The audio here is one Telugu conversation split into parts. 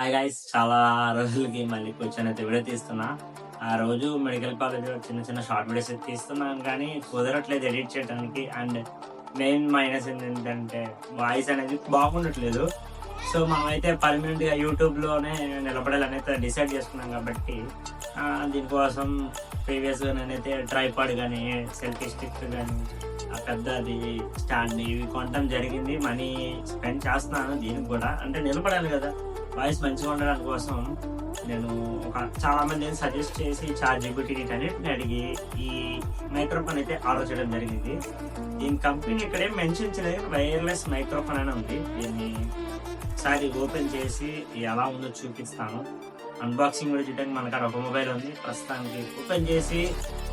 హాయ్ గైస్, చాలా రోజులకి మళ్ళీ కూర్చొని అయితే వీడియో తీస్తున్నా. ఆ రోజు మెడికల్ కాలేజ్లో చిన్న చిన్న షార్ట్ వీడియోస్ అయితే తీస్తున్నాను, కానీ కుదరట్లేదు ఎడిట్ చేయడానికి. అండ్ మెయిన్ మైనస్ ఏంటంటే వాయిస్ అనేది బాగుండట్లేదు. సో మనమైతే పర్మనెంట్గా యూట్యూబ్లోనే నిలబడాలని అయితే డిసైడ్ చేసుకున్నాం కాబట్టి దీనికోసం ప్రీవియస్గా నేనైతే ట్రైపాడ్ కానీ సెల్ఫీ స్టిక్ కానీ పెద్దది స్టాండ్ ఇవి కొనడం జరిగింది. మనీ స్పెండ్ చేస్తున్నాను దీనికి కూడా, అంటే నిలబడాలి కదా. వాయిస్ మంచిగా ఉండడానికి కోసం నేను చాలా మందిని సజెస్ట్ చేసి ChatGPT అన్నిటిని అడిగి ఈ మైక్రోఫోన్ అయితే ఆర్డర్ చేయడం జరిగింది. దీని కంపెనీ ఇక్కడే మెన్షన్ చేయలేదు, వైర్లెస్ మైక్రోఫోన్ అని ఉంది. దీన్ని ఒకసారి ఓపెన్ చేసి ఎలా ఉందో చూపిస్తాను. అన్బాక్సింగ్ కూడా చేయడానికి మన కాడ ఒక మొబైల్ ఉంది ప్రస్తుతానికి. ఓపెన్ చేసి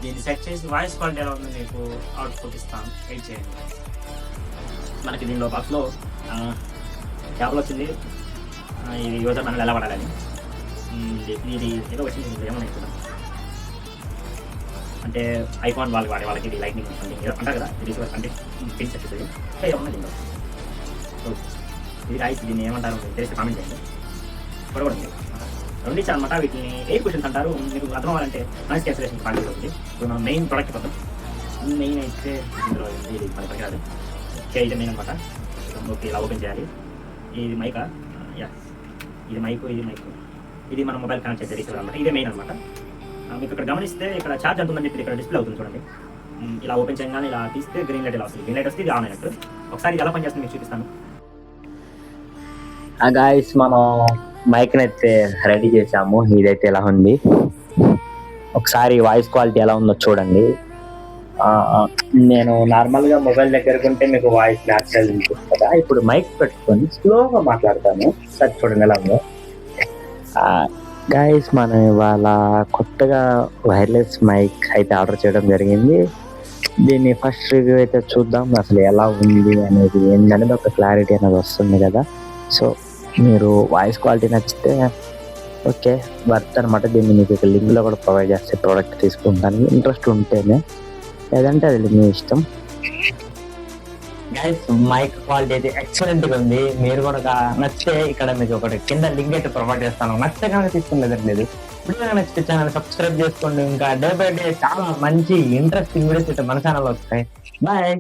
దీన్ని సెట్ చేసి వాయిస్ క్వాలిటీ ఎలా ఉంది మీకు అవుట్పుట్ ఇస్తాను, వెయిట్ చేయండి. మనకి దీనిలో బాక్స్లో క్యాబ్లో వచ్చింది, ఇది యూజర్ మనల్ని ఎలా పడాలని. ఇది ఏదో వచ్చింది, ఏమన్నా చూద్దాం. అంటే ఐఫోన్ వాళ్ళు వాళ్ళకి ఇది లైట్నింగ్ సంథింగ్ అంటారు కదా, ఇది అంటే పిన్ సెట్ అవుతుంది. ఏమన్నా దీంట్లో సో ఇది రాయిస్, దీన్ని ఏమంటారు తెలిసి కామెంట్ చేయండి. పొడవడం రెండు ఇచ్చారు అనమాట. వీటిని 8 క్వశ్చన్స్ అంటారు. మీకు అర్థం అవ్వాలంటే నాయిస్ క్యాన్సిలేషన్ పార్టీ అవుతుంది. ఇప్పుడు మనం మెయిన్ ప్రోడక్ట్ కోసం మెయిన్ అయితే ఇందులో ఇది మన పని కాదు, ఇది మెయిన్ అనమాట. ఓకే, ఇలా ఓపెన్ చేయాలి. ఇది మైకా, ఇది మైకు, ఇది మన మొబైల్ కనెక్ట్ చేసే రిసీవర్ అనమాట. ఇదే మెయిన్ అనమాట. మీకు ఇక్కడ గమనిస్తే ఇక్కడ ఛార్జ్ ఎంత ఉందని చెప్పి ఇక్కడ డిస్ప్లే అవుతుంది చూడండి. ఇలా ఓపెన్ చేయగానే ఇలా తీస్తే గ్రీన్ లైట్ ఇలా వస్తుంది. గ్రీన్ లైట్ వస్తే ఇది ఆన్ అయినట్టు. ఒకసారి ఇది ఎలా పనిచేస్తుంది మీకు చూపిస్తాను. గాయస్, మనం మైక్ని అయితే రెడీ చేసాము. ఇదైతే ఎలా ఉంది, ఒకసారి వాయిస్ క్వాలిటీ ఎలా ఉందో చూడండి. నేను నార్మల్గా మొబైల్ దగ్గరకు ఉంటే మీకు వాయిస్ న్యాచురల్ ఉంటుంది కదా. ఇప్పుడు మైక్ పెట్టుకొని స్లోగా మాట్లాడతాను, సరే చూడండి ఎలా ఉందో. గాయస్, మనం ఇవాళ కొత్తగా వైర్లెస్ మైక్ అయితే ఆర్డర్ చేయడం జరిగింది. దీన్ని ఫస్ట్ రివ్యూ అయితే చూద్దాం, అసలు ఎలా ఉంది అనేది ఏంటనేది ఒక క్లారిటీ అనేది వస్తుంది కదా. సో మీరు వాయిస్ క్వాలిటీ నచ్చితే ఓకే, వర్త్ అనమాట. దీన్ని మీకు లింక్లో కూడా ప్రొవైడ్ చేస్తే ప్రోడక్ట్ తీసుకుంటాను, ఇంట్రెస్ట్ ఉంటేనే, లేదంటే అది మీ ఇష్టం. గైస్, మైక్ క్వాలిటీ అయితే ఎక్సలెంట్గా ఉంది. మీరు కూడా నచ్చితే ఇక్కడ మీకు ఒకటి కింద లింక్ అయితే ప్రొవైడ్ చేస్తాను. నచ్చితే కనుక తీసుకునేదండి లేదు. ఇప్పుడు నచ్చితే ఛానల్ సబ్స్క్రైబ్ చేసుకోండి. ఇంకా డే బై డే చాలా మంచి ఇంట్రెస్టింగ్ వీడియోస్ అయితే మన ఛానల్లో వస్తాయి. బాయ్.